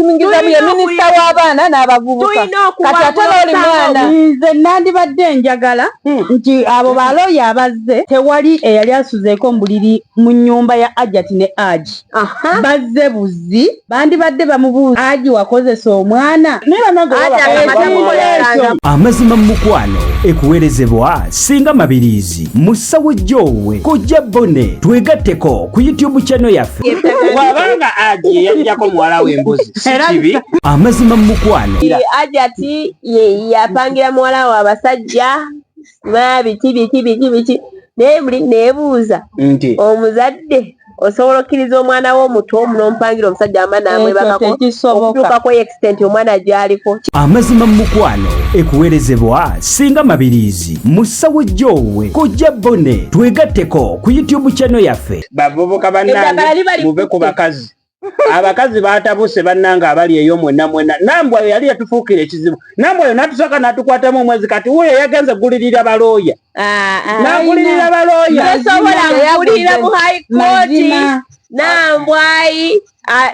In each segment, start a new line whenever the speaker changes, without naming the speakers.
Kimingiza ya minisita w'abaana n'abavubuka. Kati ate oli mwana.
Nze nandibadde njagala nti abo baloya abazze tewali eyali asuzeeko mbuliri mu nnyumba ya Hajjat ne Aji. Bazze buzzi bandibadde bamubuuza Aji wakozesa omwana.
Amazima mukwano ekuweerezebwa Singa Mabirizi musawo Jowe kojja bone twegatteko ku YouTube channel yaffe.
Wabanga Aji yajjako muwala w'embuzi. Sikibi.
Amazima mukwano.
Hajjat yapangira muwala wa abasajja biti nebuuza omuzadde osobola okkiriza omwana wo omuto n'ompangira omusajja amana amwebakako okutuuka ku extent omwana gy'aliko.
Amazima mukwano ekuweerezebwa Singa Mabirizi musawo Jowe kojja bone twegatteko ku YouTube channel yaffe.
Bavubuka bannange muve ku bakazi. Abakazi batabuse bannanga abali eyo mwenna nambwayo yali yatufuukira ekizibu. Nambwayo natusaka natukwatamu omwezi kati wuyo yagenze gulirira balooya. Nagulirira balooya.
Yasobola kugulirira mu high court. Nambwayi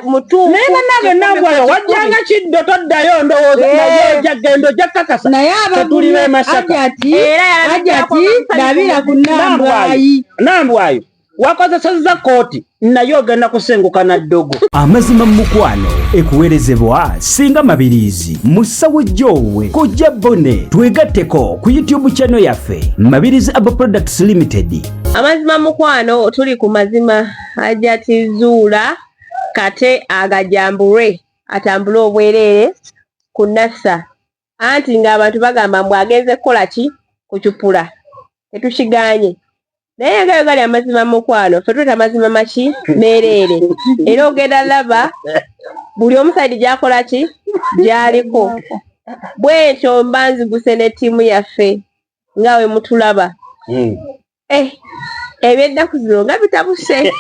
mutuufu.
Naye nambwayo wajjanga kiddo toddayo ndowooza naye jagendo jakakasa.
Naye
tulibe Masaka.
Hajjat dabira ku nambwayi.
Nambwayo wakozesezza kooti naye ogenda kusenguka na ddogo.
Amazima mukwano ekuweerezebwa Singa Mabirizi musawo Jowe kojja bone twegatteko ku YouTube channel yaffe Mabirizi Herbal Products Limited.
Amazima mukwano tuli ku mazima Hajjat Zuula kate agajambulwe atambule obwereere ku Nassa anti ng'abantu bagamba mbw agenze kukola ki kucupula tetukiganye. Naye nga gali amazima mukwano ffe tweta amazima maki meereere era ogenda laba buli omusaidi gy'akola ki gy'aliko bw'ekyo mba nziguse ne ttiimu yaffe nga we mutulaba. Eby'eddaku zino nga bitabuse.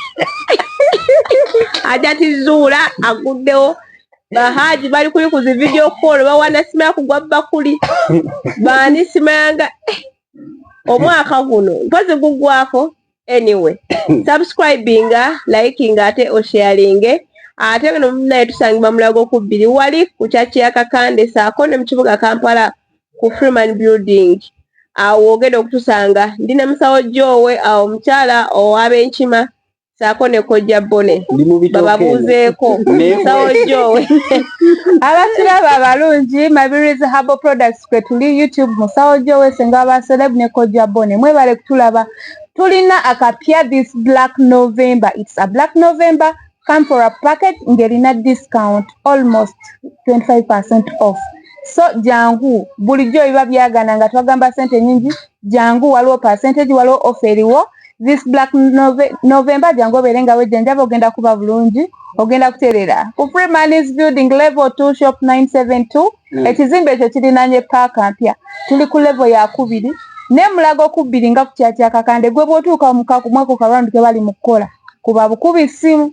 Hajjat Zuula aguddewo bahaji bali kuli ku zi video call bawana sima ya kugwa bakuli bani sima yanga omwaka guno mpozi gugwako. Anyway, subscribing, liking ate o sharing ate no mna tusangibwa mulago ku bbiri wali ku chachi ya Kakande saako ne mu kibuga Kampala ku Freeman Building. Awo ogenda okutusanga ndina musawo Jowe awo mukyala owabenkima saako ne kojja bone bababuuzeeko musawo Jowe.
Abasiraba abalungi Mabirizi Herbal Products kwe tuli YouTube musawo Jowe senga abaseleb ne kojja bone mwebale kutulaba. Tulina akapya this Black November. It's a Black November. Come for a packet ngerina discount almost 25% off. So jangu bulijjo biba byagana nga twagamba sente nyingi jangu waliwo percentage waliwo offer eriwo. This Black November jangu berenga wejenjaba ogenda kuba bulungi ogenda kuterera ku Freeman's Building level 2 shop 972 ekizimbe ekyo kirinanye park mpya tuli ku level ya 2 ne mulago ku 2 nga ku kyakya Kakande gwe bwotuuka mu mwako kalwandu ke bali mu kukola kuba bukubi simu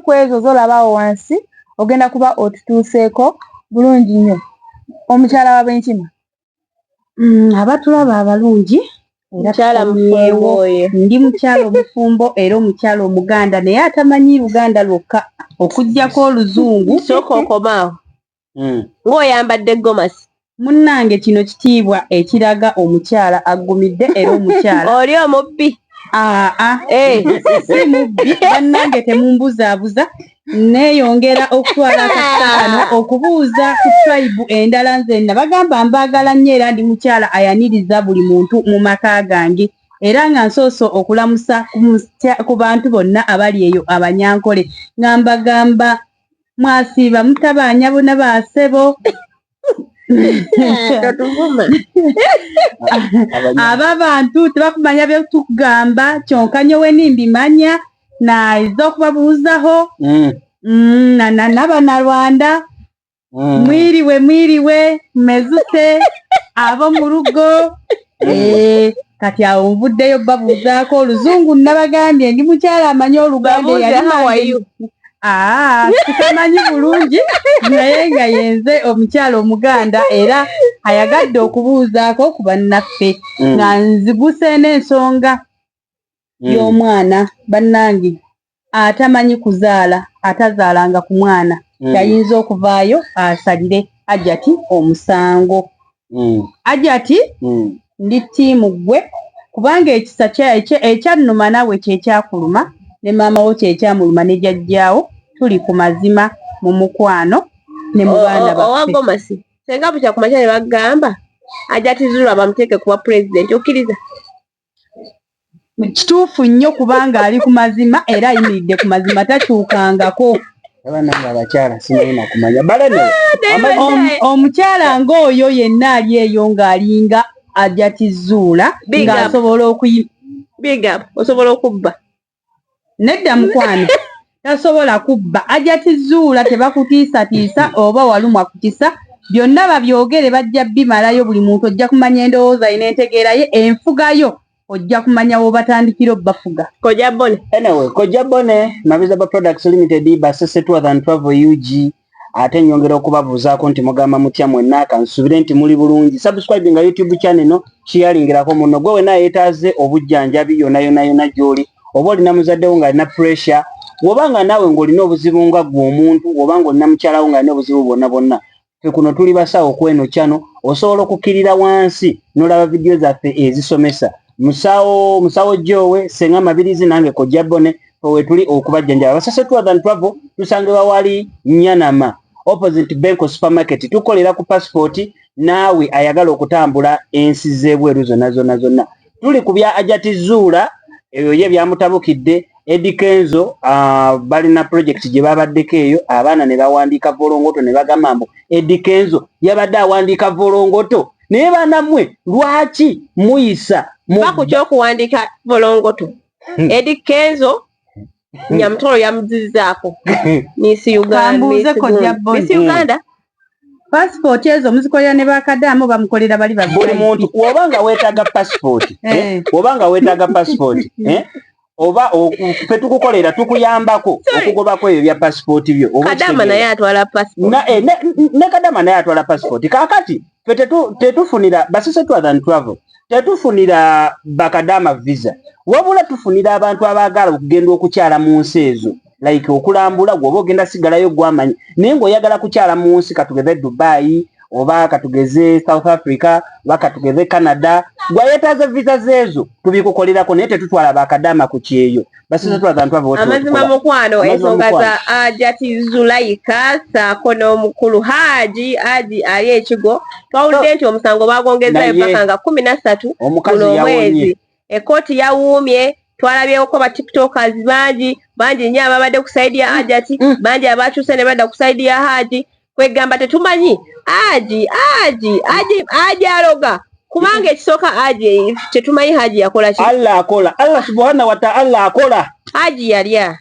kwezo zolabawo wansi ogenda kuba otutuuseeko bulungi nnyo. Omukyala w'abenkima abatulaba abalungi
mukyala mufumbo
ndi mukyala omufumbo era omukyala omuganda naye atamanyi Luganda lwokka okuggyako oluzungu
sooka okomaawo ng'oyambadde gomasi
munnange kino kitiibwa ekiraga omukyala aggumidde era omukyala
oli omubbi.
Si mubbi bannange temumbuzaabuza neeyongera okutwala akasano okubuuza ku tribe endala nzenna bagamba mbaagala nnyo era ndi mukyala ayaniriza buli muntu mu maka gange era nga nsooso okulamusa ku bantu bonna abali eyo abanyankole nga mbagamba mwasiiba mutabaanya bonna baasebo aba bantu tebakumanya byetugamba kyonka nyo we nimbimanya naiza okubabuuzaho n'abanalwanda mwiriwe mmezute abo mu rugo kati awo nvuddeyo babuuzaako oluzungu nabagambye ndi mukyala amanyi Oluganda yali tukamanyi bulungi naye nga yenze omukyala omuganda era ayagadde okubuuzaako ku bannaffe nga nziguse n'ensonga y'omwana bannange atamanyi kuzaala atazaalanga ku mwana yayinza okuvaayo asalire Hajjat omusango. Hajjat ndi ttiimu gwe kubanga ekisa ekyannuma naawe kyekyakuluma ne maama wo kyekyamuluma ne jjajjaawo tuli ku mazima mu mukwano ne mu baana baffe.
Owagomasi senga bukya ku makya ne bagamba Hajjat Zuula bamuteeke kuba pulezidenti okkiriza?
Kituufu nnyo kubanga ali ku mazima era ayimiridde ku mazima takyukangako. Omukyala ng'oyo yenna ali eyo ng'alinga Hajjat Zuula
osobola okubba.
Nedda mukwano tasobola kubba. Hajjat Zuula tebakutiisatiisa oba walumwa kutisa byonna babyogere bajja bimalayo buli muntu ojja kumanya endowooza ye n'entegeera ye enfugayo ojja kumanya wobatandikira obbafuga.
Kojja Bone.
Anyway, Kojja Bone, Mabirizi Herbal Products Limited, basese 2012 UG, ate nyongera okubabuuzaako nti mugamba mutya mwenna kansubire nti muli bulungi. Subscribe nga YouTube channel no, sharingirako muno. Gwe wena yeetaaze obujjanjabi yonna gy'oli. Oba olina muzadde wo ng'alina pressure, wobanga naawe ng'olina obuzibu nga gwe omuntu, wobanga olina mukyala wo ng'alina obuzibu bwonna. Ffe kuno tuli basawo kweno channel, osobola okukkirira wansi n'olaba vidiyo zaffe ezisomesa. Musawo Jowe, Senga Mabirizi nange Kojja Bone, we tuli okubajjanjaba. Basase 2012 tusangibwa wali Nyanama, opposite Benko Supermarket. Tukolera ku passport naawe ayagala okutambula ensi z'ebweru zonna. Tuli ku bya Hajjat Zuula, eyo ye byamutabukidde. Eddie Kenzo balina project gye babaddeko eyo, abaana ne bawandiika volongoto ne bagamba mbu Eddie Kenzo yabadde awandiika volongoto. Naye banammwe lwaki muyisa
baku ky'okuwandiika volongoto? Eddie Kenzo Nyamutolo yamuzizzaako Miss Uganda.
Passport ezo muzikolera ne bakaddamu bamukolera bali babiri.
Buli muntu wobanga weetaaga passport, wobanga weetaaga passport, oba ffe tukukolera tukuyambako okugobako ebyo bya passport byo.
Kadama naye atwala passport.
Ne Kadama naye atwala passport. Kaakati ffe tetufunira basese 2012 tetufunira bakadama visa, wabula tufunira abantu abaagala okugenda okukyala mu nsi ezo, like okulambula gwoba ogenda sigalayo gwamanyi, naye ng'oyagala kukyala mu nsi katugeze Dubai oba katugeze South Africa oba katugeze Canada, gwayeetaaze visa zeezo tubikukolerako, naye tetutwala bakadama ku kyeyo. Basese 2012
amazima mukwano ensonga za Hajjat Zuula saako n'omukulu Haji ali ekigo twawulidde nti omusango baagwongezayo paka nga 13 guno omwezi. Ekooti yawuumye, twalabyeko ba tiktokers bangi nnyo ababadde ku saidi ya Hajjat, bangi abakyuse ne badda ku saidi ya Haji. Kwegamba tetumanyi Haji aloga kubanga ekisooka Haji tetumanyi Haji yakola ki.
Allah akola, Allah subhanahu wa ta'ala akola.
Haji yalya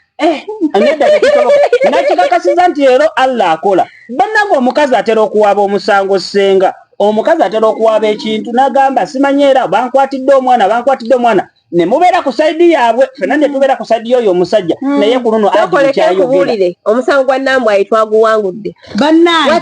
nakikakasiza nti leero Allah akola. Bannange omukazi atera okuwaaba omusango Senga, omukazi atera okuwaaba ekintu n'agamba simanyi era bankwatidde omwana ne mubeera ku saidi yaabwe, ffenna ne tubeera ku saidi y'oyo omusajja, naye ku luno Haji kyayogera.
Omusango gwa Nambwayi twaguwangudde.
Bannange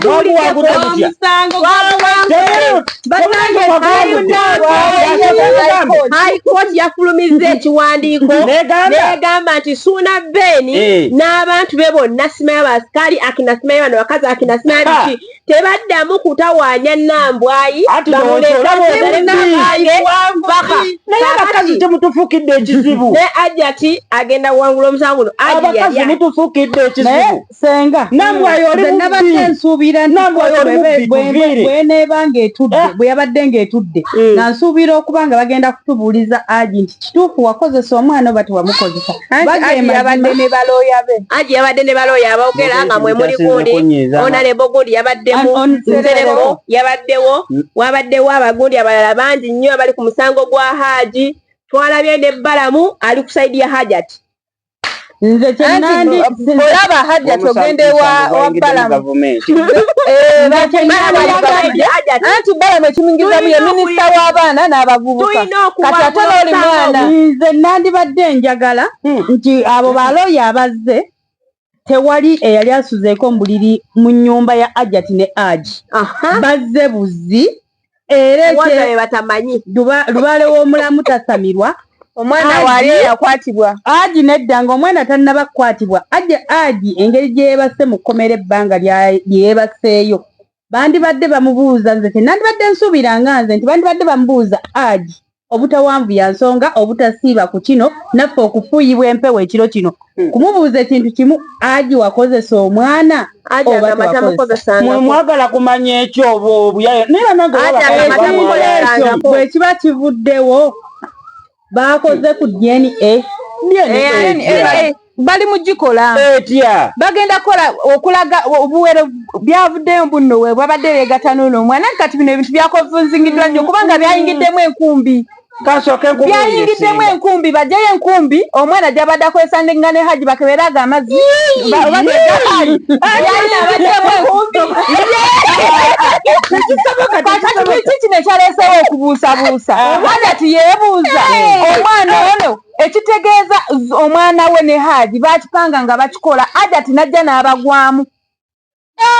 High Court yafulumizza ekiwandiiko n'egamba nti Suuna Beni n'abantu be bonna simanyi abasikali akina simanyi bano bakazi akina simanyi biki tebaddamu kutawaanya Nambwayi
abakazi temutufukidde ekizibu.
Ne Hajjat agenda kuwangula omusango guno.
Abakazi mutufukidde ekizibu.
Senga
Nambwayi oli
nabadde nsuubira bw'eneeba ng'etudde bwe yabadde ng'etudde nansuubira okuba nga bagenda kutubuuliza Haji nti kituufu wakozesa omwana oba tewamukozesa.
Haji yabadde ne balooya be. Haji yabadde ne balooya aboogera nga mwe muli gundi Honorable Gundi yabaddemu, Nserebo yabaddewo, wabaddewo abagundi abalala bangi nnyo abali ku musango gwa Haji. Twalabye ne Balamu ali ku saidi ya Hajjat.
Nze kyenandi
olaba Hajjat ogende wa Balamu.
Anti Balamu ekimingizamu ye minisita w'abaana n'abavubuka. Kati ate n'oli mwana. Nze nandibadde njagala nti abo balooya abazze tewali eyali asuzeeko mu buliri mu nnyumba ya Hajjat ne Haji. Bazze buzzi. Era
batamanyi
Lubale w'omulamu tasamirwa omwana wali yakwatibwa
Aji nedda ng'omwana tannaba kukwatibwa Aji engeri gye yeebase mu kkomera ebbanga lyebaseeyo bandibadde bamubuuza nze nandibadde nsuubiranga nze nti bandibadde bamubuuza Aji obutawanvu ya nsonga obutasiiba ku kino naffe okufuuyibwa empewo ekiro kino kumubuuza ekintu kimu Aji wakozesa omwana
mwagala kumanya ekyo
bwe kiba kivuddewo baakoze ku DNA
bali mugikola bagenda kola okulaga obuwero byavuddeyo bunno we bwabadde beegatanula omwana kati bino ebintu byakovuzingiddwa nnyo kubanga byayingiddemu enkumbi byayingiddemu enkumbi bajeyo enkumbi omwana gyabadde akwesandinga ne Haji bakeberaga amazzi kiki kino ekyaleesewo okubuusabuusa Hajjat yeebuuza omwana ono ekitegeeza omwana we ne Haji bakipanga nga bakikola Hajjat najja n'abagwamu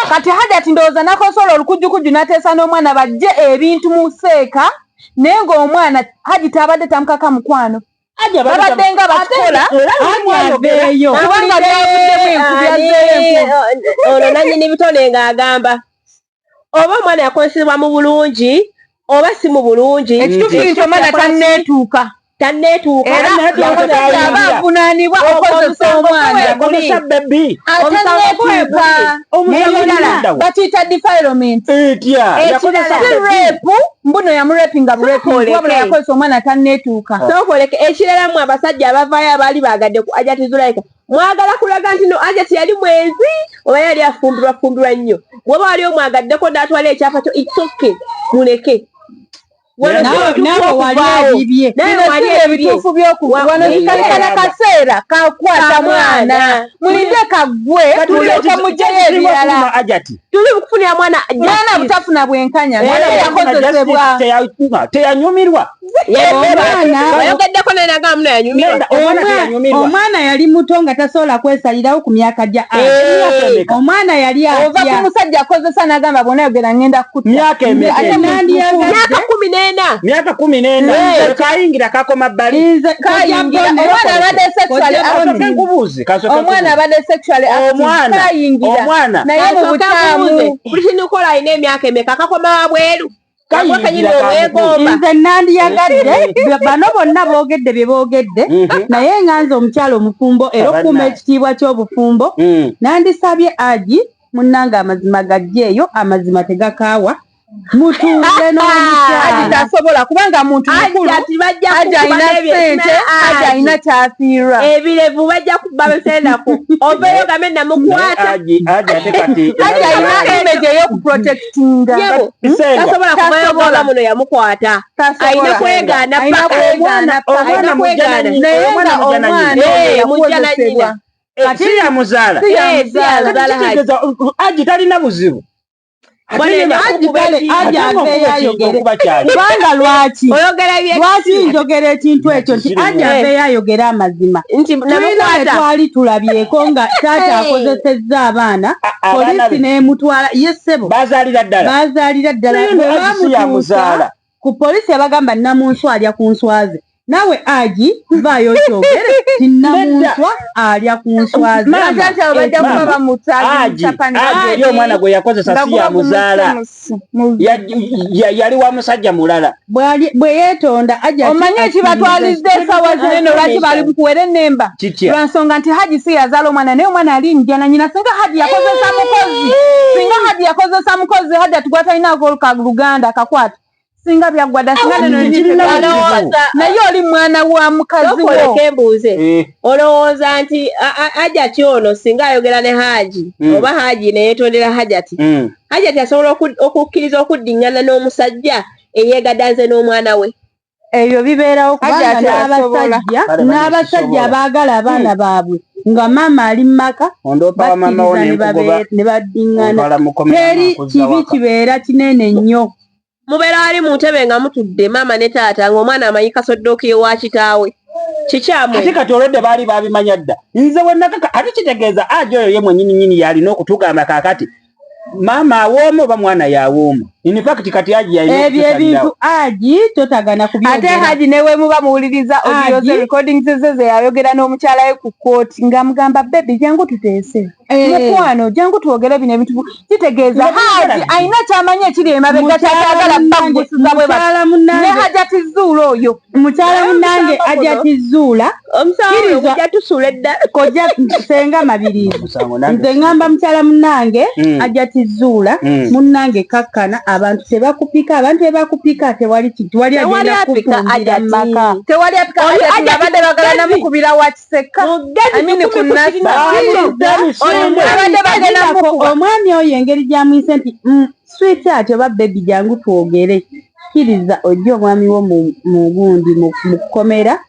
kati Hajjat ndowooza nakosola olukujjukujju n'ateesa n'omwana bajje ebintu mu seeka naye ng'omwana Haji tabadde tamukaka mukwano babadde nga bakikola
aveeyo
kubanga byavuddemu enkubi azzeeyo
ono nannyini bitone ng'agamba oba omwana yakozesebwa mu bulungi oba si mu bulungi
ekituufu nti omwana tanneetuuka era abavunaanibwa okozesa omwana atanneetuuka bakiyita defilement reepu mbuno yamurepinga wabula yakozesa omwana tanneetuuka
sookoleke ekirala mu abasajja abavaayo abaali baagadde ku Hajjat Zuula mwagala kulaga nti no Hajjat yali mwezi oba yali afumbirwafumbirwa nnyo bw'oba wali omwagaddeko n'atwala ekyapa kyo itsoke muleke
nawe wali ebibye
ebituufu by'okugwana zikalikana kaseera kakwata mwana mulinde kaggwe muleke mugyeyo ebirala
tuli mukufunira mwana
butafuna bwenkanya yakozesebwa
teyanyumirwa
oyogeddeko nenagamba muno yanyumirwa
omwana yali muto nga tasobola kwesalirawo ku myaka gya omwana yali
ova ku musajja akozesa n'agamba bwona yogera ngenda kutta
myaka 14 kayingira kakoma bbali
omwana abadde sexually kayingira naye mu bukyamu
kulishinokola alina emyaka emeka akakoma wabweru
nze nandiyagadde bano bonna boogedde bye boogedde naye nganze omukyalo omufumbo era okuuma ekitiibwa ky'obufumbo nandisabye Aji munnanga amazima gajjeeyo amazima tegakaawa mutuule n'omukyala
tasobola kubanga muntu mukulu Aji alina ssente Aji alina kyafiirwa
ebirevu bajja kuba besenako oveeyo game namukwata
Aji ate kati
Aji alina image ey'okuprotectinga
tasobola kuvayo muno yamukwata alina kwegaana
omwana mujjana naye nga omwana yakozesebwa
si yamuzaala Aji talina buzibu
Aji aveeyo ayogere kubanga lwaki njogera ekintu ekyo nti Aji aveeyo ayogere amazima tulina we twali tulabyeko nga taata akozesezza abaana polisi n'emutwala ye ssebo
bazaalira ddala
bamutuusa ku polisi yabagamba nnamunswa alya ku nswaze nawe Aji vaayo kyogere ti nnamunswa alya ku nswaze
Aji omwana gwe yakozesa si yamuzaala yali wa musajja mulala
bwe yeetonda
omanye ekibatwalizza esawa zinene lwaki bali mukuwera ennemba lwansonga nti Haji si yazaala omwana naye omwana ali njana nyina singa Haji yakozesa mukozi Haji atugwa talinaako ka Luganda akakwata singa byagwada singa naye oli mwana wa mukazi wo
kembuuze olowooza nti Hajjat ono singa ayogera ne Haji oba Haji neyeetondera Hajjat Hajjat asobola okukkiriza okuddiŋŋana n'omusajja eyeegadanze n'omwana we
ebyo bibeerawo kubanga n'abasajja abaagala abaana baabwe nga maama ali mumaka bakkiriza ne baddiŋŋana teri kibi kibeera kinene nnyo
mubeera wali mu ntebe nga mutudde maama ne taata ng'omwana amanyi kasoddooki wa kitaawe kikyamu
ate kati olwedde baali babimanya dda nze wennakaka ate kitegeeza Aji oyo ye mwennyini yalina okutugamba kaakati maama awooma oba mwana yawooma in fact kati Haji
ebyo ebintu Haji totagana kubyogera
ate Haji newe muba muwuliriza audio ze recordings ze yayogera n'omukyala we ku court nga mugamba baby jangu tuteese mukwano jangu tuwogere bino ebintu kitegeeza Haji ayina kyamanya ekiri emabega kyatagala bagusiza bwe ne Hajjat Zuula oyo
mukyala munnange Hajjat Zuula
omusawo ojja tusula edda
koja senga Mabirizi nze ngamba mukyala munnange Hajjat Zuula munnange kakkana abantu tebakupika abantu tebakupika tewali kintu wali agenda kukumbira maka
tewali apika abadde bagala namukubira wa kiseka amini kunasa abadde bagala
omwami oyo engeri gyamuyise nti sweet ate oba baby jangu twogere kiriza ojja omwami wo mu gundi mu kukomera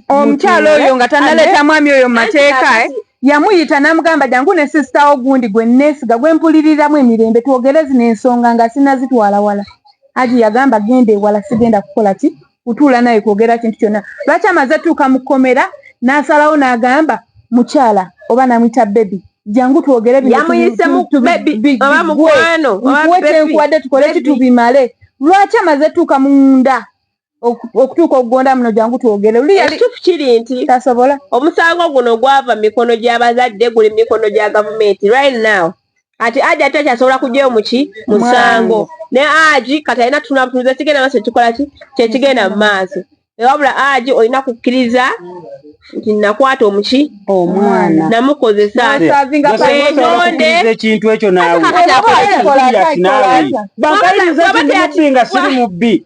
omukyalo oyo nga tanaleeta mwami oyo mu mateeka yamuyita namugamba jangu ne sister ogundi gwe neesiga gwe mpuliriramu emirembe twogere zino ensonga nga sinazitwala wala Haji yagamba genda ewala sigenda kukola ki kutuula naye kwogera kintu kyonna lwaki amaze tuuka mu kkomera n'asalawo n'agamba mukyala oba namwita baby jangu twogere
yamuyisemu baby oba mukwano
oba baby tukole kitubimale lwaki amaze tuuka munda okutuuka okugonda muno jangu twogere
ekituufu kiri nti
tasobola
omusango guno gwava mikono gy'abazadde guli mikono gya gavumenti right now ati Haji ate akyasobola kujjayo muki musango ne Haji kati alina tunabutuliza kigenda maaso kikola ki kyekigenda mu maaso ewabula Haji olina kukkiriza nti nakwata omuki
omwana
namukozesa
enonde ekintu ekyo naawe bankayiriza timubbi nga siri mubbi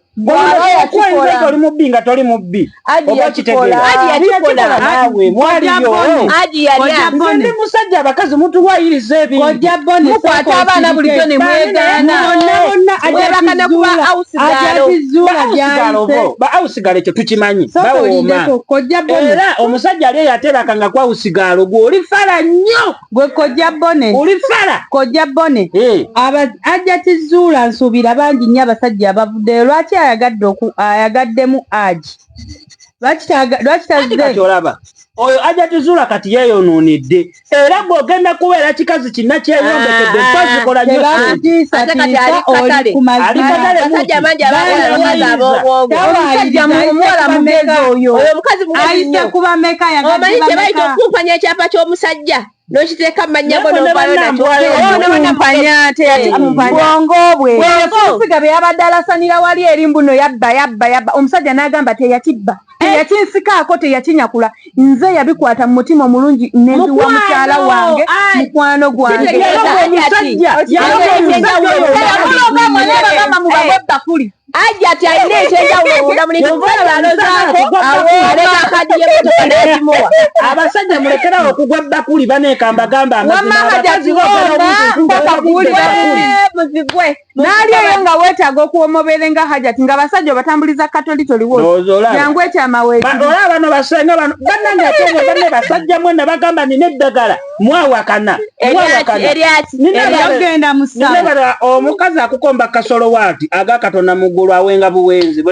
okwayinza toli mubbi nga toli mubbi oba kitegeera naawe mwaliyo ndi musajja abakazi mutuwayiriza ebintu
mukwata abaana bulijjo ne mwegana
mwebakana kuba
ba awusigalo ekyo tukimanyi bawooma era omusajja ali yaterakanga ku awusigalo gwe oli fala nnyo
gwe kojja bone
oli fala
kojja bone Hajjat Zuula nsuubira bangi nnyo abasajja abavuddeyo lwaki ayagaddemu Haji lwaki tazze
olaba oyo Hajjat Zuula kati yeeyonoonedde era bw'ogenda kubeera kikazi kinna kyeyombekedde mpazikola nnyo
ate kati ali katale basajja bangi abakazi ab'obwogo
omusajja muwala mugezi oyo
omukazi mugezi nnyo omanyi kye bayita okumpanya ekyapa ky'omusajja n'okiteeka mu mannya go
n'ompanya bwongo bwe siga bye yabadde alasanira wali eri mbuno yabba omusajja n'agamba teyakibba teyakinsikaako teyakinyakula nze yabikwata mu mutima omulungi nebiwa mukyala wange mukwano gwange bakuli
Hajjat alina ekyenjawulo munda mu nkikolano zaako aleka akadi y'emmotoka n'egimuwa
abasajja mulekerawo okugwa bakuli baneekambagamba
muzigwe n'alyeyo nga weetaaga okuwomobere nga Hajjat nga abasajja obatambuliza katolitoliwo jangu ekyamaweeki
olaba bano basenga bano bannange atenga banne basajja mwenda bagamba nina eddagala mwawakana
ogenda musaa
omukazi akukomba kasolo waati agakatonda muggulu awenga buwenzi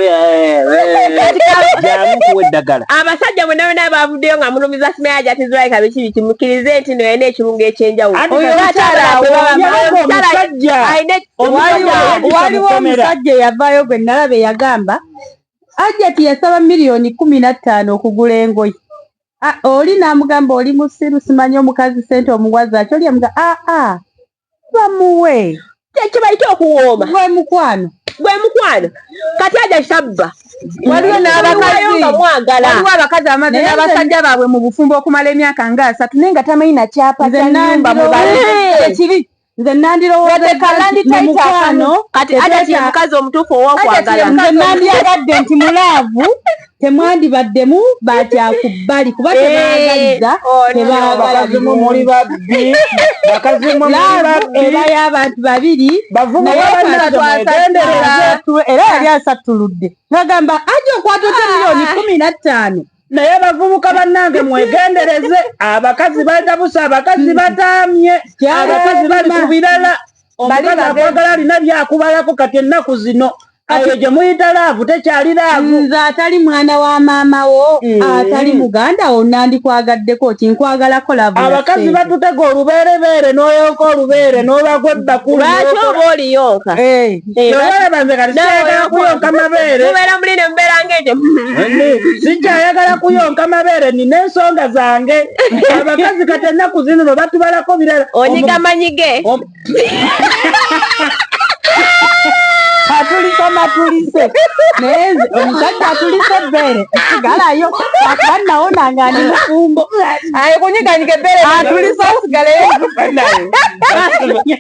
jangu kuwa eddagala
abasajja bonna bonna abavuddeyo nga mulumiza simaye Hajjat Zuula kabiki bikimukirize nti noyina ekirungo ekyenjawulo
waliwo omusajja eyavaayo gwe nalaba eyagamba Hajjat yasaba $15,000 okugula engoye oli n'amugamba oli musiru simanyi omukazi sente omuwazi akyo lyamuga bamuwe
kyekibayita okuwooma
gwe mukwano
kati Hajjat sabba
waliwo abakazi amaze n'abasajja baabwe mu bufumbo okumala emyaka nga 3 naye nga tamanyi na kyapa kya nnyumba mubaleekiri
nze nandirowooza mukwano
kati Hajjat ye mukazi omutuufu ow'okwagala
nze nandyagadde nti mulaavu temwandibaddemu bakyakubbali kuba tebaagaliza
muli babbi
eba y'abantu babiri era yali asattuludde ngagamba aja okwata $15,000
naye abavubuka bannange mwegendereze abakazi batabusa abakazi bataamye abakazi bali ku birala omukazi akwagala alina byakubalako kati ennaku zino ayo gye muyita laavu tekyali laavu.
Nze atali mwana wa maama wo atali muganda wo nandikwagaddeko kinkwagalako laavu.
Abakazi batutega oluberebeere n'oyonka olubeere n'olagwa ebbakulu.
Lwaki oba oliyonka?
Olaba nze kati siyagala kuyonka mabeere.
Mubeera muli ne mubeera ng'ekyo.
Sikyayagala kuyonka mabeere nina ensonga zange. Abakazi kati ennaku zino no batubalako birala.
Onyiga manyige.
Atulise neze omusajja atulise ebbere sigalayo akanawo nangani mufumbo
ayo kunyiganyika ebbere atulise osigaleyo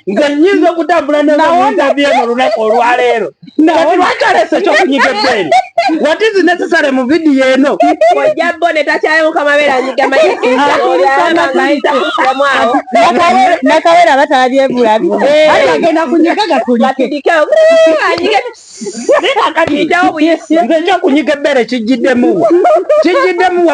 nze nyinza okutambula nenawontavye mu lunaku olwaleero kati lwakyalese ekyokunyiga ebbere what is necessary mu vidiyo eno
ojja bone takyayonka mabeere anyiga manyige
nakawera batalabyebulabi agenda kunyiga gatulike
nze ekyokunyiga ebbere kijjiddemuwa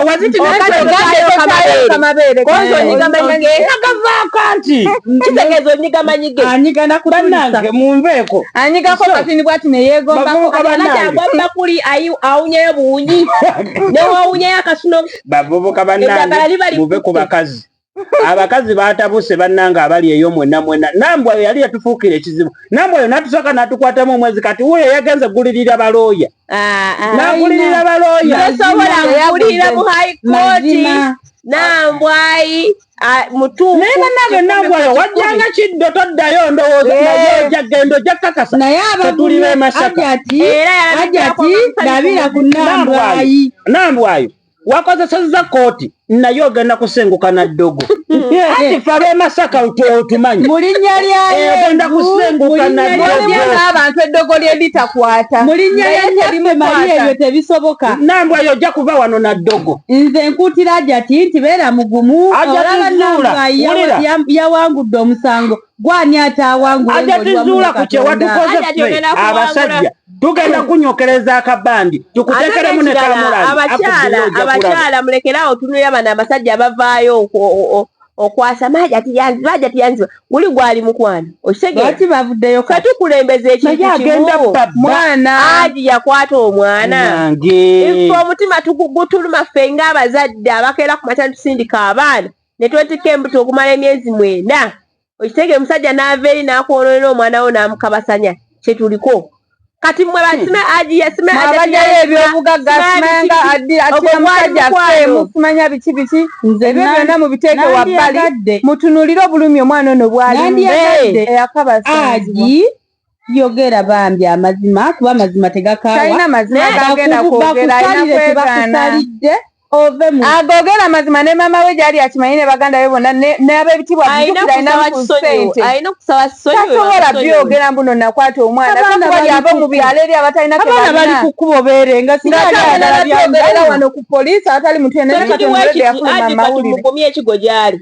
wazitnagavaako anti
kitegeeza onyiga manyige
anyiga
bannange munveeko
anyigako katini bwati neyegombakolakyagwa
bakuli awunyeyo buwunyi newawunyeyo akasuno.
bavubuka bannange muve ku bakazi. Abakazi batabuse bannanga abali eyo mwena nambwa yali yatufuukira ekizibu. Nambwa yo natusaka natukwatamu omwezi kati wuyo yagenze gulirira balooya. Nagulirira balooya.
Tasobola gulirira mu high court. Nambwayi mutuufu.
Naye bannange nambwayo wajjanga kiddo toddayo ndowooza naye ojja genda ojja kakasa.
Naye
abaguliwe
Hajjati labira ku
nambwayo wakozesezza kooti naye ogenda kusenguka na ddogo. Ati fe ab'emasaka otumanyi
mu linnya lya
ogenda kusenguka na ddogo.
Abantu eddogo lye litakwata
mu linnya lya mali ebyo tebisoboka.
Nambwayo ojja kuva wano na ddogo.
Nze nkuutira Hajjati nti beera mugumu. Olaba Nambwayi yawangudde omusango gwani atawangula.
Hajjati Zuula ku kye watukoze ffe abasajja tugenda kunyokereza akabandi tukutekeremu ne kalamulali.
Abakyala mulekerawo tunulira bano abasajja bavaayo okwasa Hajjati yanziba guli gwali mukwano
lwaki bavuddeyo
katukulembeza ekintu mwana aji yakwata omwana ife omutima gutuluma ffe ng'abazadde abakeera ku makya tusindika abaana ne twetikka embuto okumala emyezi 9 okitege musajja n'ava eri n'akwololera omwana wo n'amukabasanya kyetuliko kati mwe basime aji yasime
abajayo ebyobugagga simanga ati musajja ffeemu simanya biki nze ebyo byonna mubiteeke wabbali mutunulire obulumi omwana ono bwali eyakabasa
aji yogera bambi amazima kuba amazima tegakaawa
talina mazima gagenda kwogera alina kwegaana agogera amazima ne maama we gyali akimanyi ne baganda be bonna n'ab'ebitibwa bijjukira alina ku ssente tasobola byogera mbuno nakwata omwana kuba lyava mu byalo eri abatalina
abaana bali ku kkubo beerenga
singatyogerera wano ku poliisi atali mutwe nekatongolede yafuluma amawulire
mugumye ekigo gyali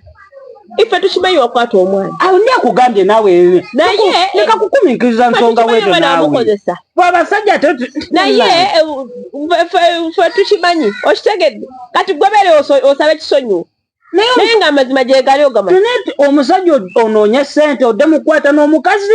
ife tukimanyi wakwata omwana
awo ndi akugambye naawe leka kukumiikiriza nsonga weeto naawe abasajja
naye fe tukimanyi okitegedde kati gwebeere osaba ekisonyiwo naye nga amazima gyegali ogamanyi
omusajja onoonya ssente odde mukwata n'omukazi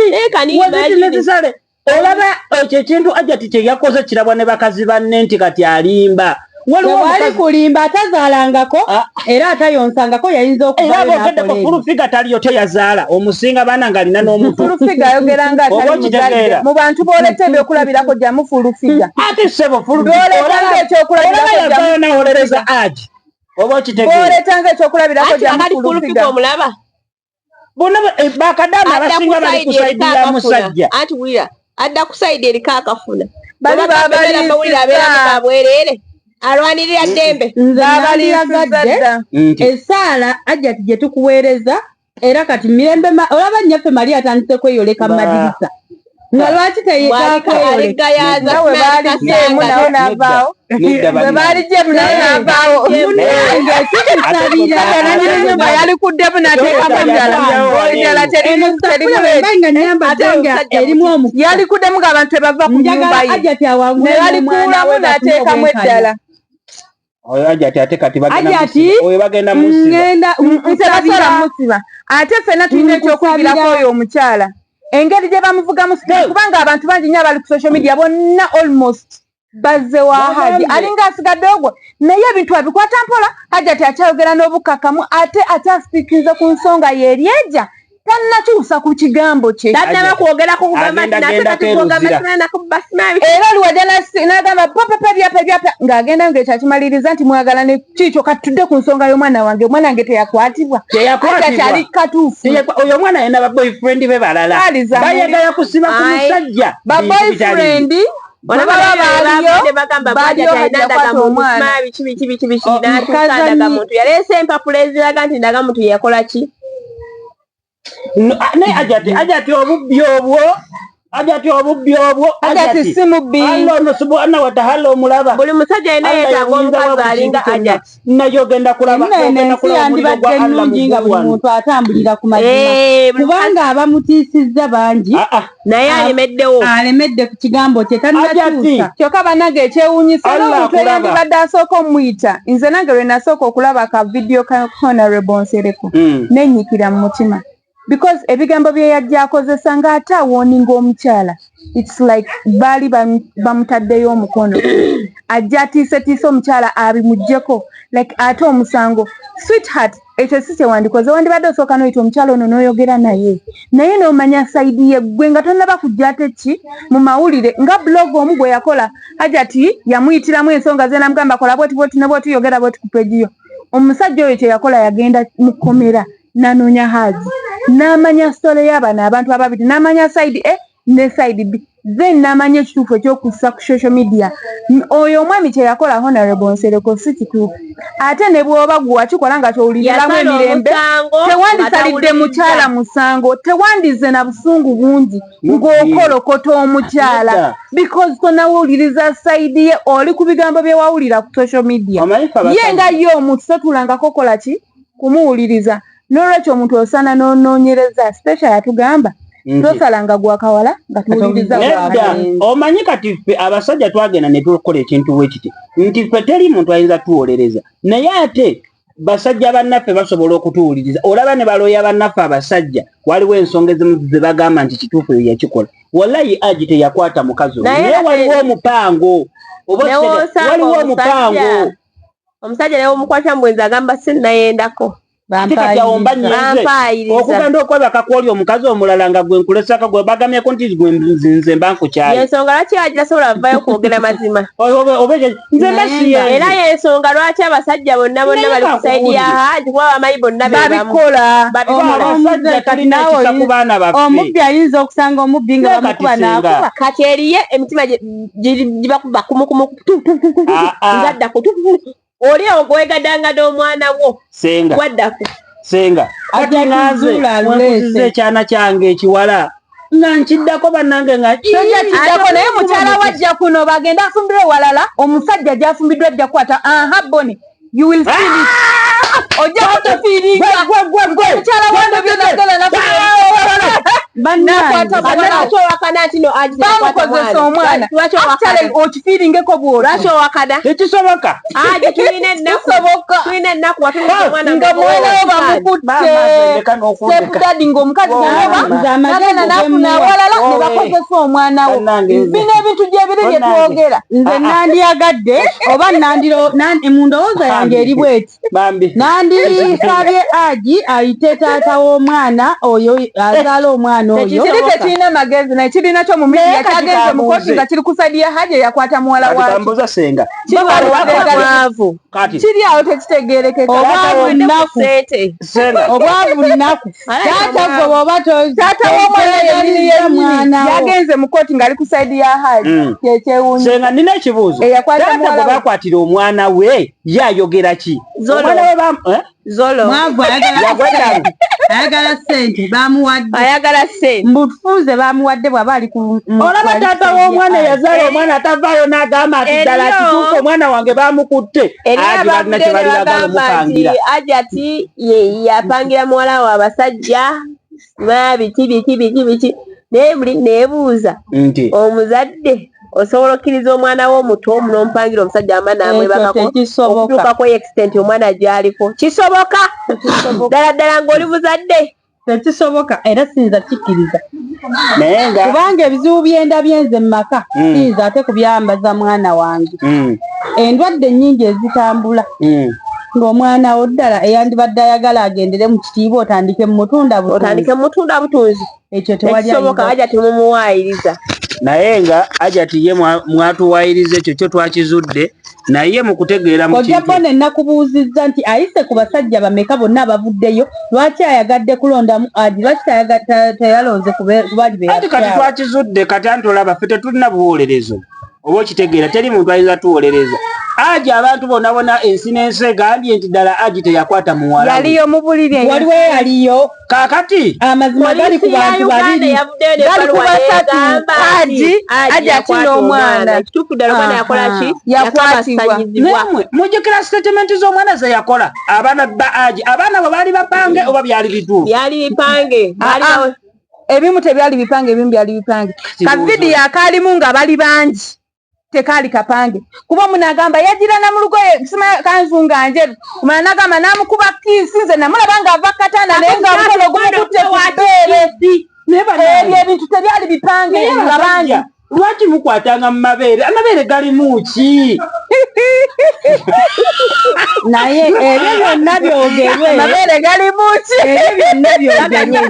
webitinezisale olaba ekyo ekintu Hajjati kye yakoze kirabwa ne bakazi banne nti kati alimba
wali kulimba atazaalangako era atayonsangako yayinza
okubaako fulufiga taliyo teyazaala omusinga baana nga alina
n'omufulufiga ayogera nga atali mu bantu booleta ebyokulabirako gyamu fulufiga
ate sebo
booletanga ekyokulabirako
gyamu nawolereza aji oba okitegeera
booletanga ekyokulabirako gyamu fulufiga
omulaba
bonna bakadaama abasinga bali ku saidi ya musajja
anti wulira adda ku saidi eriko akafuna
bali
babawulira abeera bwereere alwanirira ddembe
nze naliragadde esaala Hajjati gye tukuweereza era kati mirembe olaba nnyaffe mali atandise kweyoleka Mabirizi nga lwaki
teyegakweyoleka we baalijeemu nawo n'avaawo we baalijeemu nawo n'avaawo munange kikusabira yalikuddemu n'ateekamu endala terimuleetanga nyambaddenga erimu omukutu yalikuddemu ng'abantu tebava ku nyumba ye ne balikuulamu n'ateekamu eddala
Hajjati ate kati bagenda musiba
ate ffenna tulina ekyokwegirako oyo omukyala engeri gye bamuvugamu kubanga abantu bangi nnyo abali ku social media bonna almost bazze wa Haji alinga asigadde ogwo naye ebintu abikwata mpola Hajjat akyayogera n'obukkakkamu ate akyasipiikinze ku nsonga ye Erieja tannakyusa ku kigambo kye
tannaba kwogera ku kugamba
era oliwadde n'agamba papa byapa ng'agenda ng'ekyakimaliriza nti mwagalane kiikyo katudde ku nsonga y'omwana wange omwana wange teyakwatibwa ali katuufu
oyo omwana yena baboyfriend be balala bayagala kusiba ku musajja
baboyfriend
yaleese empapula eziraga nti ndagamuntu yakola ki
naye Hajjat obubbi obwo
Hajjat si mubbi
Allah subhanahu wa ta'ala omulaba
buli musajja alina yeetaaga omukazi alinga Hajjat
nayo ogenda kulaba
yandibadde nnungi nga buli muntu atambulira ku mazima kubanga abamutiisizza bangi
naye
alemedde ku kigambo kye tannakyusa
kyokka bannange ekyewuunyisa n'omuntu eyandibadde asooka omuyita nze nange lwe nasooka okulaba ka vidiyo ka Honorable Nsereko nennyikira mu mutima because ebigambo bye yajja akozesa ng'ate awooninga omukyala it's like baali bamutaddeyo omukono ajja atiisetiisa omukyala abimuggyeko like ate omusango sweetheart ekyo si kyewandikoze wandibadde osooka n'oyita omukyala ono n'oyogera naye n'omanya sayidi ye gwe nga tonnaba kujja ate ki mu mawulire nga blog omu gwe yakola Hajjat yamuyitiramu ensonga ze namugamba kola bwoti ne bwoti yogera bwoti ku pejiyo omusajja oyo kye yakola yagenda mu kkomera n'anoonya Haji n'amanya story y'abano abantu ababiri n'amanya side A ne side B then n'amanya ekituufu ekyokussa ku social media oyo omwami kye yakola Honorable Nsereko si kituufu ate ne bw'oba gwe wakikola nga kyowuliriramu emirembe tewandisalidde mukyala musango tewandize na busungu bungi ng'okolokota omukyala because tonawuliriza side ye oli ku bigambo bye wawulira ku social media ye nga ye omuntu totulangako kola ki kumuwuliriza n'olwekyo omuntu osana n'onoonyereza special yatugamba tosalanga gwakawala nga tuwuliriza
omanyi kati ffe abasajja twagenda ne tukola ekintu wekiti nti ffe teri muntu ayinza tuwolereza naye ate basajja bannaffe basobola okutuwuliriza olaba ne balooya bannaffe abasajja waliwo ensonga ezimu ze bagamba nti kituufu eyo yakikola wallayi Haji teyakwata mukazi naye waliwo omupango waliwo omupango
omusajja naye omukwata mbwenzi agamba sinnayendako
okugenda okwebaka kwoli omukazi omulala nga gwe nkulesaka gwe bagamyeko nti gwe nze mba nkukyayi
yensonga lwaki Haji tasobola vaayo kwogera mazima
nze mbasiya
era yensonga lwaki abasajja bonna bali ku saidi ya Haji kuba bamanyi bonna
babikola
ku baana baffe
omubbi ayinza okusanga omubbi nga bamukuba n'akuba
kati eriye emitima gibakuba kumukumu ngaddako oli ogwegadanga n'omwana wo gwaddako
senga ate naze wenkuziza ekyana kyange ekiwala nga nkiddako bannange nga
kiddako naye mukyala wajja kuno bagenda afumbire walala omusajja gyafumbiddwa ajja kukwata boni you will feel it ojja kutofiiringa mukyala wange byonagala bamukozesa omwana okifiiringeko bwoti
tekisoboka
tulina ennaku
nga mwanawo bamukutte sepudadi ng'omukazi agenda nafuna awalala ne bakozesa omwana wo bino ebintu gyebiri bye twogera
nze nandiyagadde oba mundowooza yange eri bweti nandisabye Haji ayite taata w'omwana oyo azaala omwana oyo
kiri tekirina magezi naye kirina kyo mu midiya kyagenze mu kooti nga kiri kusadiya Haji yakwata muwala
wakikambuza senga
kiri awo tekitegeerekeka
obwavu nnaku taata gwe bwoba
taata w'omwana yagenze mu kooti ng'ali ku saidi ya Haji kyekyewuunya
senga nina ekibuuzo taata gwe bakwatira omwana we yayogera ki
mwavu ayagala ssente bamuwadde
ayagala ssente
mbufuuze bamuwadde bw'aba ali ku
olaba taata w'omwana yazaala omwana atavaayo n'agamba ati ddala kituufu omwana wange bamukutte Haji balina kye bali bagala omupangira
Hajjat yapangira muwala we abasajja biki naye buli neebuuza nti omuzadde osobola okkiriza omwana wo omuto n'omupangira omusajja ama namwebakako okutuuka ku extent omwana gy'aliko kisoboka ddala ddala ng'oli buzadde
tekisoboka era sinza kikkiriza
naye nga
kubanga ebizibu byenda byenze mu maka sinza ate kubyambaza mwana wange endwadde nnyingi ezitambula ng'omwana wo ddala eyandibadde ayagala agendere mu kitiibwa otandike mu mutunda butunzi ekyo
tekisoboka Hajjat mumuwaayiriza
naye nga Hajjat ye mwatuwaayiriza ekyo kyo twakizudde naye mu kutegeera mu
kintu Kojja nakubuuzizza nti ayise ku basajja bameka bonna abavuddeyo lwaki ayagadde kulondamu Adi lwaki teyalonze kubali be
ati kati twakizudde kati antolaba ffe tetulina buwolerezo oba okitegeera teri muntu ayinza tuwolereza Aji abantu bonna ensi n'ensi egambye nti ddala Aji teyakwata muwala
yaliyo mu buliri
waliwo yaliyo
kaakati
amazima gali ku bantu babiri
gali ku basatu Hajjat n'omwana
ekituufu ddala omwana yakola ki
yakwatibwa
mujjukira statement z'omwana ze yakola abaana ba Aji abaana bwe baali bapange oba byali bituufu
byali bipange
ebimu tebyali bipange ebimu byali bipange kavidiyo akaalimu nga bali bangi tekaali kapange kuba omuntu agamba yagirana mu lugoye sima kanzu nga njeru omwana n'agamba n'amukuba kiisi nze namulaba ng'ava katanda naye nga omukono gumukutte ku bbeere ebyo ebintu tebyali bipange nga bangi
lwaki mukwatanga mu amabeere galimu ki
naye ebyo byonna byogerwe
amabeere galimu ki
ebyo byonna byogerwe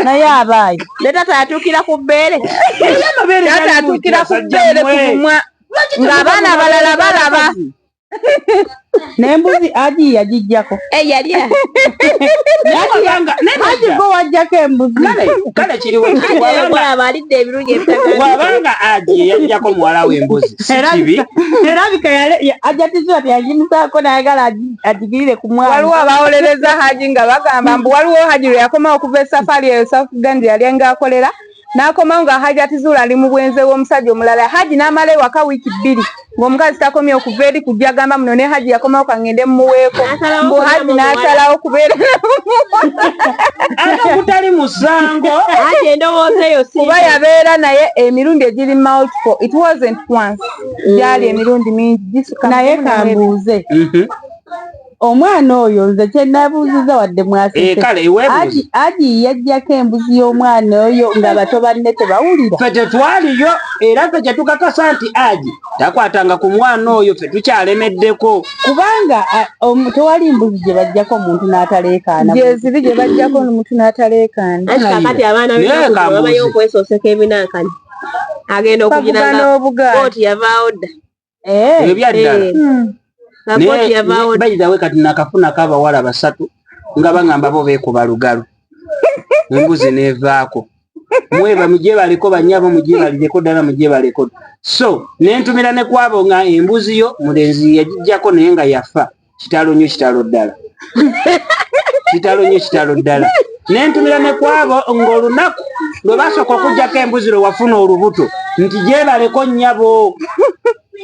naye abaayi
ne tata yatuukira ku bbeere
tata yatuukira ku bbeere ku mumwa ng'abaana abalala balaba
n'embuzi Aji yagijjako
yalya
Aji go wajjako embuzi
kale kiriwo
abalidde ebirungi
wabanga Aji yajjako muwala w'embuzi si kibi
erabika Hajjat yagimusaako nayagala agigirire ku mwana
waliwo abawolereza Haji nga bagamba mbu waliwo Haji lwe yakomawo okuva esafari eyo South Uganda yali ng'akolera n'akomawo nga Hajjat Zuula ali mu bwenzi w'omusajja omulala Haji n'amala ewaka wiiki 2 ng'omukazi takomye okuva eri kujja agamba muno ne Haji yakomawo kangende mumuweeko mbu Haji n'asalawo kubeera
ate kutali musango
endowooza eyo
kuba yabeera naye emirundi egiri multiple it wasn't once gyali emirundi mingi gisuka
naye kambuuze omwana oyo nze kyenabuuziza wadde mwasise Aji yajjako embuzi y'omwana oyo nga bato banne tebawulira
ffe tetwaliyo era ffe kyetukakasa nti Aji takwatanga ku mwana oyo ffe tukyalemeddeko
kubanga tewali mbuzi gye bajjako omuntu n'ataleekaana
gyeziri gye bajjako omuntu n'ataleekaana
kati abaana babayo okwesooseka ebinankani agenda okugiranga kooti yavaawo dda
ebyaddala bayizawe kati nakafunako abawala 3 nga bagamba bo beekuba lugalo embuzi nevaako mweba mugyebaleko banyabo mugyebalireko ddala mugyebaleko so nentumira ne kwabo nga embuzi yo mulenzi yagijjako naye nga yafa kitalo nnyo kitalo ddala nentumira ne kwabo ng'olunaku lwe basooka okuggyako embuzi lwe wafuna olubuto nti gyebaleko nnyabo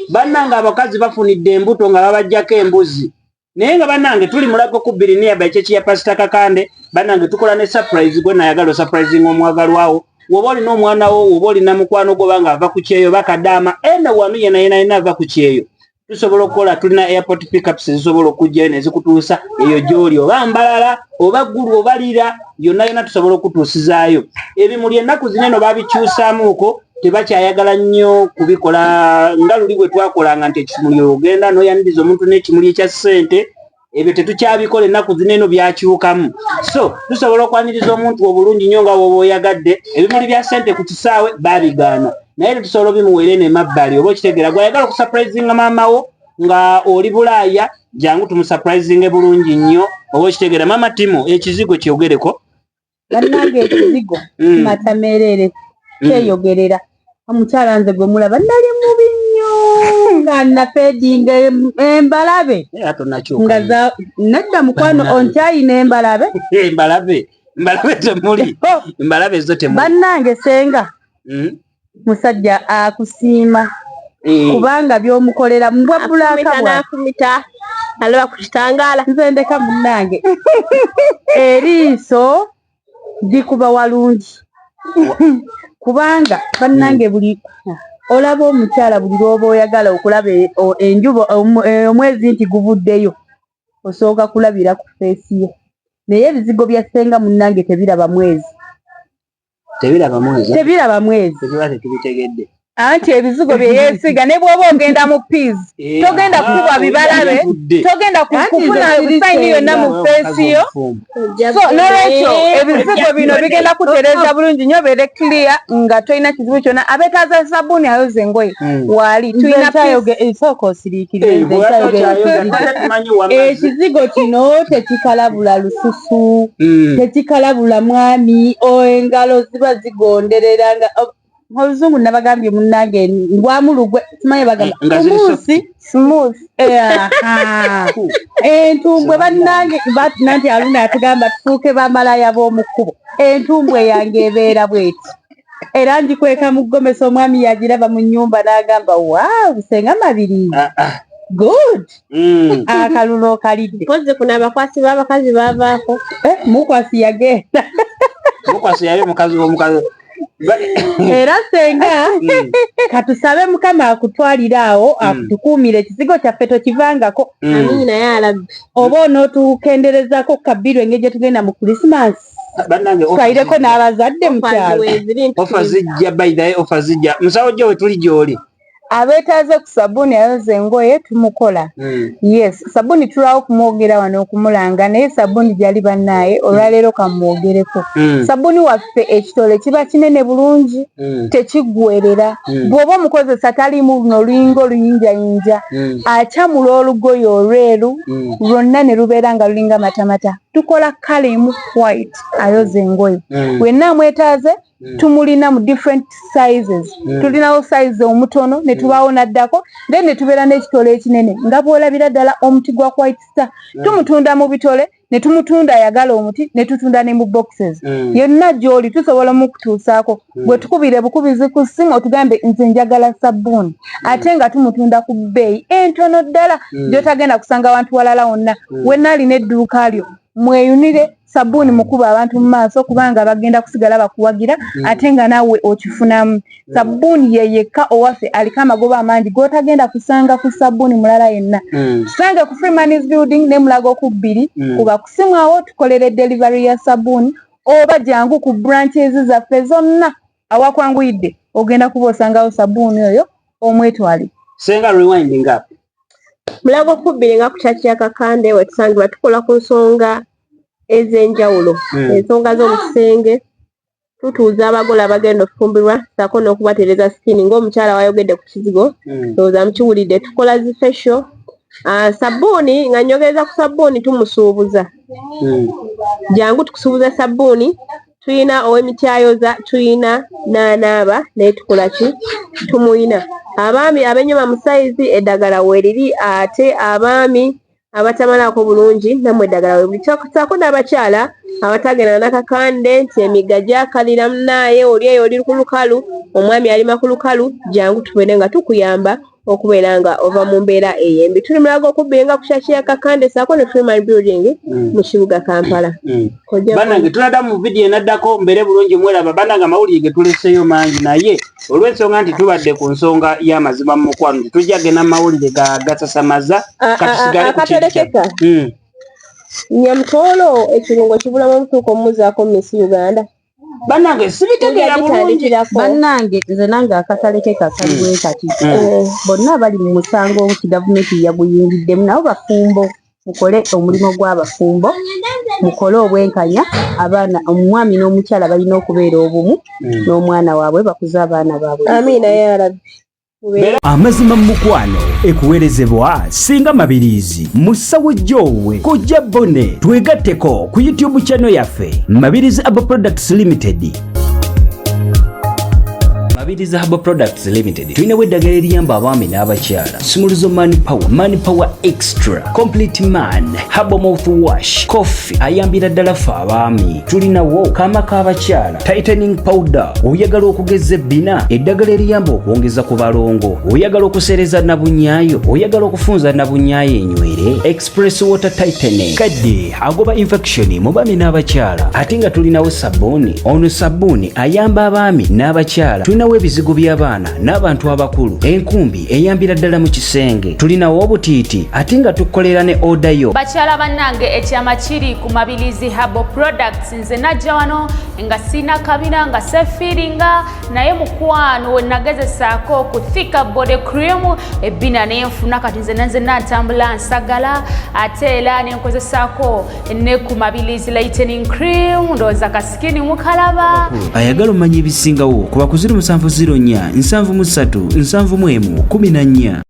bannange abakazi bafunidde embuto nga babajjako embuzi naye nga bannange tuli mulago ku biriniya bakyeki ya pasita Kakande bannange tukola ne surprise gwe nayagala surprising omwagalwawo woba olina omwana wo woba olina mukwano gwo banga ava ku kyeyo bakadaama ena wanu yena ava ku kyeyo tusobola okukola tulina airport pickups zisobola okujjayo nezikutuusa eyo gy'oli oba Mbalala oba Ggulu oba Lira yonna tusobola okutuusizaayo ebimuli ennaku zineno babikyusaamuuko tebakyayagala nnyo kubikola nga luli bwe twakolanga nti ekimuli ogenda n'oyaniriza omuntu n'ekimuli ekya ssente ebyo tetukyabikola ennaku zineno byakyukamu so tusobola okwaniriza omuntu obulungi nnyo nga woba oyagadde ebimuli bya ssente ku kisaawe babigaana naye tetusobola obimuweere n'emabbali oba okitegeera gwayagala okusurprisinga maama wo nga oli Bulaaya jangu tumusurprisinge bulungi nnyo oba okitegeera maama Timo ekizigo kyogereko
bannange ekizigo matamerere kyeyogerera omukyala nze gwe mulaba nali mubi nnyo nga nafeedinga embalabe nga nadda mukwano onkyayina embalabe
temuli embalabe ezo temuli
bannange senga musajja akusiima kubanga by'omukolera mbwa bulaka
bwakumita alaba ku kitangaala
nze ndeka munnange eriiso likuba walungi kubanga bannange buli olaba omukyala buli lwoba oyagala okulaba enjuba omwezi nti guvuddeyo osooka kulabira ku feesi ye naye ebizigo bya ssenga munnange tebiraba mwezi
tebiraba mwezi tebitegedde
anti ebizigo bye yeesiga ne bw'oba ogenda mu piizi togenda kukuba bibalabe togenda kufuna sayini yonna mu feesi yo so nolwekyo ebizigo bino bigenda kutereeza bulungi nnyo beere clear nga tolina kizibu kyonna abeetaaza sabbuuni ayoza engoye waali tulina
esooka osiriikirize ekizigo kino tekikalabula lususu tekikalabula mwami engalo ziba zigonderera nga oluzungu nabagambye munnange lwamulugwe simanyi bagamba smooth entumbwe bannange nanti aluna yatugamba tufuuke bamalaya b'omukubo entumbwe yange ebeera bweti era njikweka mu ggomesa omwami yagiraba mu nnyumba n'agamba waaw senga Mabirizi good akalulu okalidde
poze kuna abakwasi b'abakazi baavaako
mukwasi yagenda
mukwasi yali omukazi
era senga katusabe Mukama akutwalira awo akutukuumire ekizigo kyaffe tokivangako
amina ya Rabbi
oba onootukenderezako kabiru engeri gye tugenda mu Krismasi twaireko n'abazadde mu kyalo
ofa zijja bayidaye ofa zijja musawo gyo we tuli gy'oli
abeetaaze ku sabbuuni ayoza engoye tumukola yes sabbuuni tulwawo kumwogera wano okumulanga naye sabbuuni gyali bannaaye olwaleero kamwogereko sabbuuni waffe ekitole kiba kinene bulungi tekiggwerera bw'oba omukozesa talimu luno luyinga oluyinjayinja akyamula olugoye olweru lwonna ne lubeera nga lulinga matamata tukola kala emu white ayoza engoye wenna amwetaaze tumulina mu different sizes tulinawo size omutono ne tubaawo naddako then ne tubeera n'ekitole ekinene nga bw'olabira ddala omuti gwa white star tumutunda mu bitole ne tumutunda ayagala omuti ne tutunda ne mu boxes yonna gy'oli tusobola mu kutuusaako bwe tukubire bukubizi ku ssimu otugambe nze njagala sabbuuni ate nga tumutunda ku bbeeyi entono ddala gy'otagenda kusanga abantu walala wonna wenna alina edduuka lyo mweyunire sabbuuni mukuba abantu mu maaso kubanga bagenda kusigala bakuwagira ate nga naawe okifunamu sabbuuni yeyekka owaffe aliko amagoba amangi g'otagenda kusanga ku sabbuuni mulala yenna tusange ku Freeman's Building ne Mulago ku 2 kuba kusimu awo tukolere delivery ya sabbuuni oba jangu ku branches zaffe zonna awakwanguyidde ogenda kuba osangawo sabbuuni oyo omwetwali
senga rewinding up
Mulago ku 2 nga ku kyaki ya Kakande wetusangibwa tukola ku nsonga ez'enjawulo ensonga z'omu kisenge tutuuza abagola abagenda okufumbirwa ssaako n'okubatereeza skin ng'omukyala wayogedde ku kizigo ndowooza mukiwulidde tukola zi facial sabbuuni nga nyogereza ku sabbuuni tumusuubuza jangu tukusuubuza sabbuuni tuyina ow'emiti ayoza tuyina n'anaaba naye tukola ki tumuyina abaami abenyuma mu sayizi eddagala weeriri ate abaami abatamalaako bulungi namwe eddagala weeriri saako n'abakyala abatagenda nakakande nti emigga gyakalira munaaye oli eyo oli ku lukalu omwami alima ku lukalu jangu tubeere nga tukuyamba okubeera nga ova mu mbeera ey'embi tuli Mulago okubbenga ku kyaki ya Kakande saako ne Freeman Building mu kibuga Kampala
bannange tulada mu vidiyo enaddako mbeere bulungi mweraba bannange amawulire ge tuleseeyo mangi naye olw'ensonga nti tubadde ku nsonga y'amazima mu mukwano tetujja genda mu mawulire gasasamaza katusigale ku
akaterekeka Nyamutoolo ekirungo kibulamu omutuuka omuzaako mu Miss Uganda
bannange sibitegeera bulungi
bannange nze nange akatalekeka kaliwe kati bonna abali mu musango ki gavumenti yaguyingiddemu nabo bafumbo mukole omulimu gw'abafumbo mukole obwenkanya abaana omwami n'omukyala balina okubeera obumu n'omwana waabwe bakuze abaana baabwe
amiina ya Rabbi
amazima mu mukwano ekuweerezebwa singa Mabirizi musawo gyowe kojja bone twegatteko ku YouTube channel yaffe Mabirizi Herbal Products Limited. Mabirizi Herbal Products Limited tulinawo eddagala eriyamba abaami n'abakyala simuluzo man power extra complete man herbal mouthwash coffee ayambira ddala ffe abaami tulinawo kaama k'abakyala tightening powder oyagala okugeza ebbina eddagala eriyamba okwongeza ku balongo oyagala okusereza nabunyaayo oyagala okufunza nabunyaayo enywere express water tightening kadde agoba infection mu baami n'abakyala ate nga tulinawo sabbuuni ono sabbuuni ayamba abaami n'abakyala tulinawo ebizigo by'abaana n'abantu abakulu. Enkumbi eyambira ddala mu kisenge. Tulinawo obutiiti ate nga tukolera ne oda yo.
Bakyala bannange ekyama kiri ku Mabirizi Herbal Products. Nze najja wano nga sina kabina nga sefiringa naye mukwano we nagezesaako ku thika body cream ebbina nenfuna kati nze natambula nsagala ate era nenkozesaako ne ku Mabirizi lightening cream ndowooza kasikini mukalaba.
Ayagala omanya ebisingawo kuba ku 0704 737 14.